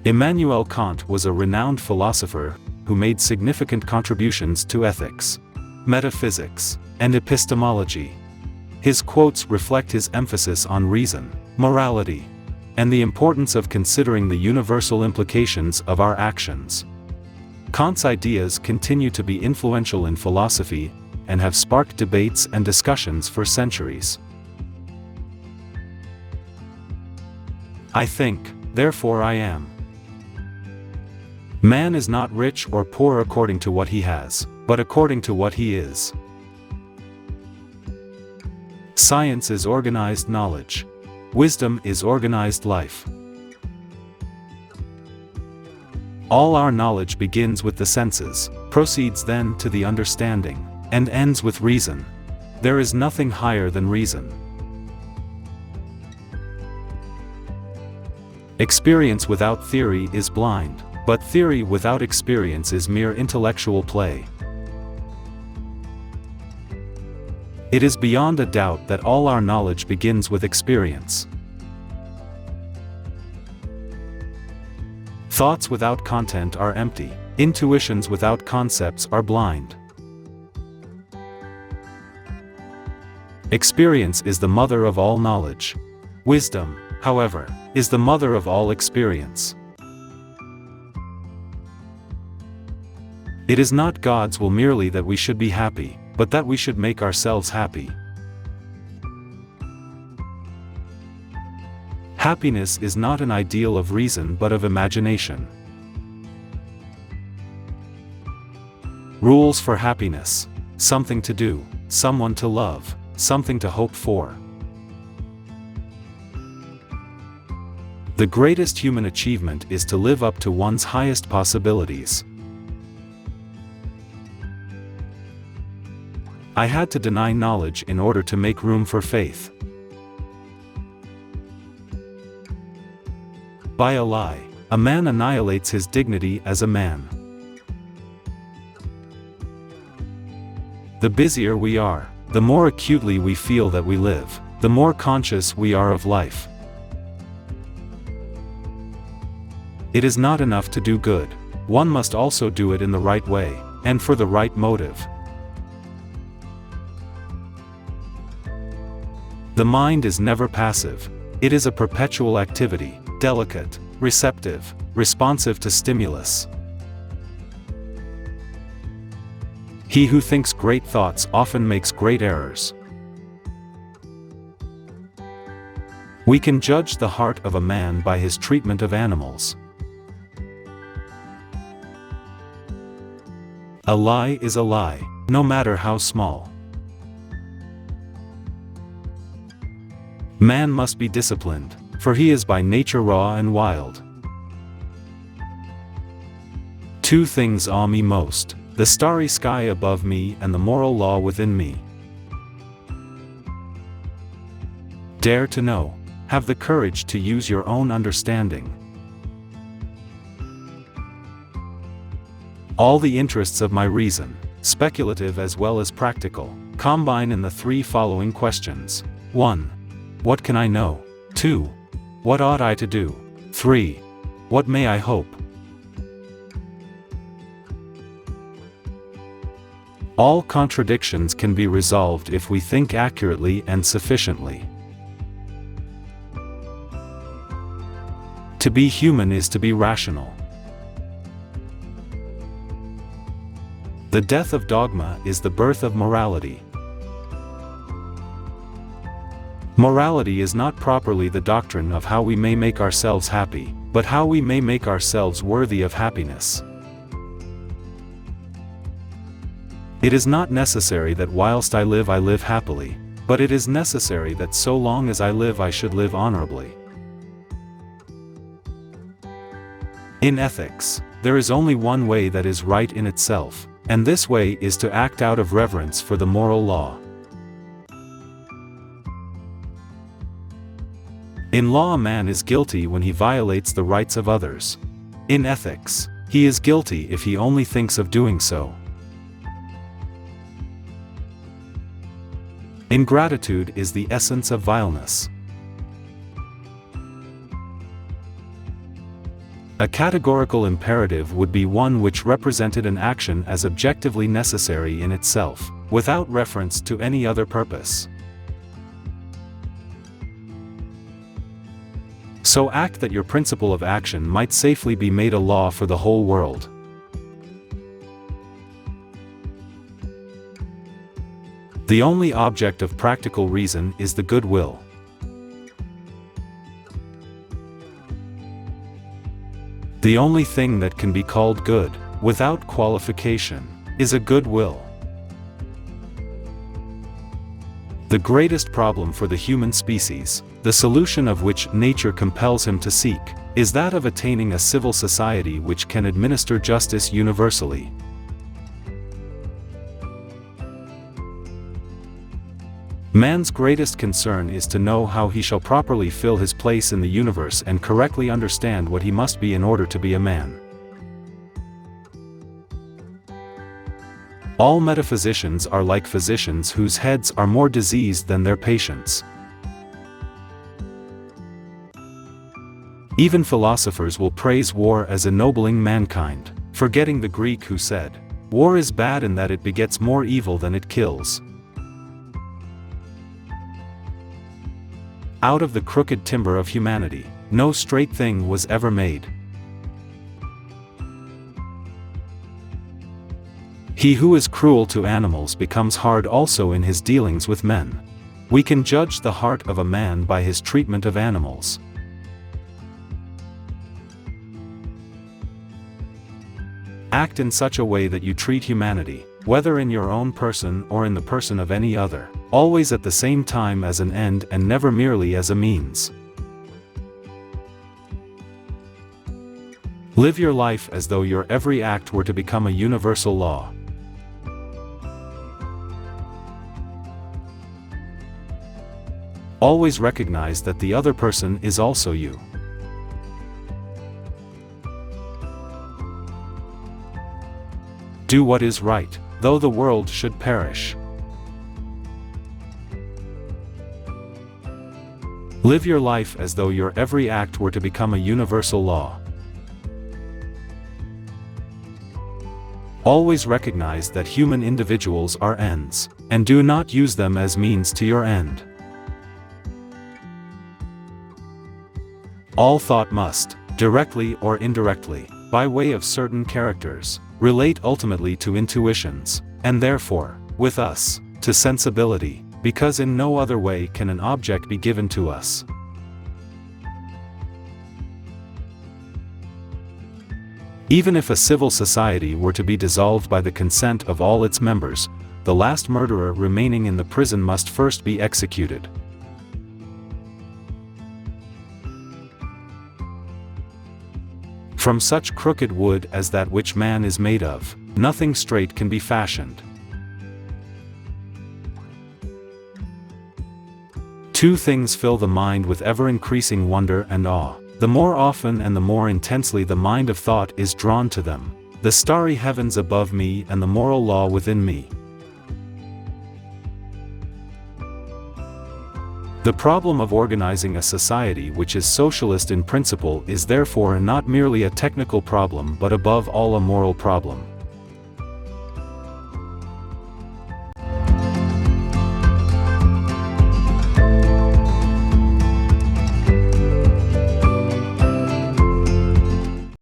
Immanuel Kant was a renowned philosopher who made significant contributions to ethics, metaphysics, and epistemology. His quotes reflect his emphasis on reason, morality, and the importance of considering the universal implications of our actions. Kant's ideas continue to be influential in philosophy and have sparked debates and discussions for centuries. I think, therefore I am. Man is not rich or poor according to what he has, but according to what he is. Science is organized knowledge. Wisdom is organized life. All our knowledge begins with the senses, proceeds then to the understanding, and ends with reason. There is nothing higher than reason. Experience without theory is blind, but theory without experience is mere intellectual play. It is beyond a doubt that all our knowledge begins with experience. Thoughts without content are empty. Intuitions without concepts are blind. Experience is the mother of all knowledge. Wisdom, however, is the mother of all experience. It is not God's will merely that we should be happy, but that we should make ourselves happy. Happiness is not an ideal of reason but of imagination. Rules for happiness: something to do, someone to love, something to hope for. The greatest human achievement is to live up to one's highest possibilities. I had to deny knowledge in order to make room for faith. By a lie, a man annihilates his dignity as a man. The busier we are, the more acutely we feel that we live, the more conscious we are of life. It is not enough to do good, one must also do it in the right way, and for the right motive. The mind is never passive, it is a perpetual activity, delicate, receptive, responsive to stimulus. He who thinks great thoughts often makes great errors. We can judge the heart of a man by his treatment of animals. A lie is a lie, no matter how small. Man must be disciplined, for he is by nature raw and wild. Two things awe me most: the starry sky above me and the moral law within me. Dare to know. Have the courage to use your own understanding. All the interests of my reason, speculative as well as practical, combine in the three following questions. 1. What can I know? 2. What ought I to do? 3. What may I hope? All contradictions can be resolved if we think accurately and sufficiently. To be human is to be rational. The death of dogma is the birth of morality. Morality is not properly the doctrine of how we may make ourselves happy, but how we may make ourselves worthy of happiness. It is not necessary that whilst I live happily, but it is necessary that so long as I live I should live honorably. In ethics, there is only one way that is right in itself, and this way is to act out of reverence for the moral law. In law, a man is guilty when he violates the rights of others. In ethics, he is guilty if he only thinks of doing so. Ingratitude is the essence of vileness. A categorical imperative would be one which represented an action as objectively necessary in itself, without reference to any other purpose. So act that your principle of action might safely be made a law for the whole world. The only object of practical reason is the good will. The only thing that can be called good, without qualification, is a good will. The greatest problem for the human species, the solution of which nature compels him to seek, is that of attaining a civil society which can administer justice universally. Man's greatest concern is to know how he shall properly fill his place in the universe and correctly understand what he must be in order to be a man. All metaphysicians are like physicians whose heads are more diseased than their patients. Even philosophers will praise war as ennobling mankind, forgetting the Greek who said, "War is bad in that it begets more evil than it kills." Out of the crooked timber of humanity, no straight thing was ever made. He who is cruel to animals becomes hard also in his dealings with men. We can judge the heart of a man by his treatment of animals. Act in such a way that you treat humanity, whether in your own person or in the person of any other, always at the same time as an end and never merely as a means. Live your life as though your every act were to become a universal law. Always recognize that the other person is also you. Do what is right, though the world should perish. Live your life as though your every act were to become a universal law. Always recognize that human individuals are ends, and do not use them as means to your end. All thought must, directly or indirectly, by way of certain characters, relate ultimately to intuitions, and therefore, with us, to sensibility, because in no other way can an object be given to us. Even if a civil society were to be dissolved by the consent of all its members, the last murderer remaining in the prison must first be executed. From such crooked wood as that which man is made of, nothing straight can be fashioned. Two things fill the mind with ever-increasing wonder and awe. The more often and the more intensely the mind of thought is drawn to them, the starry heavens above me and the moral law within me. The problem of organizing a society which is socialist in principle is therefore not merely a technical problem but above all a moral problem.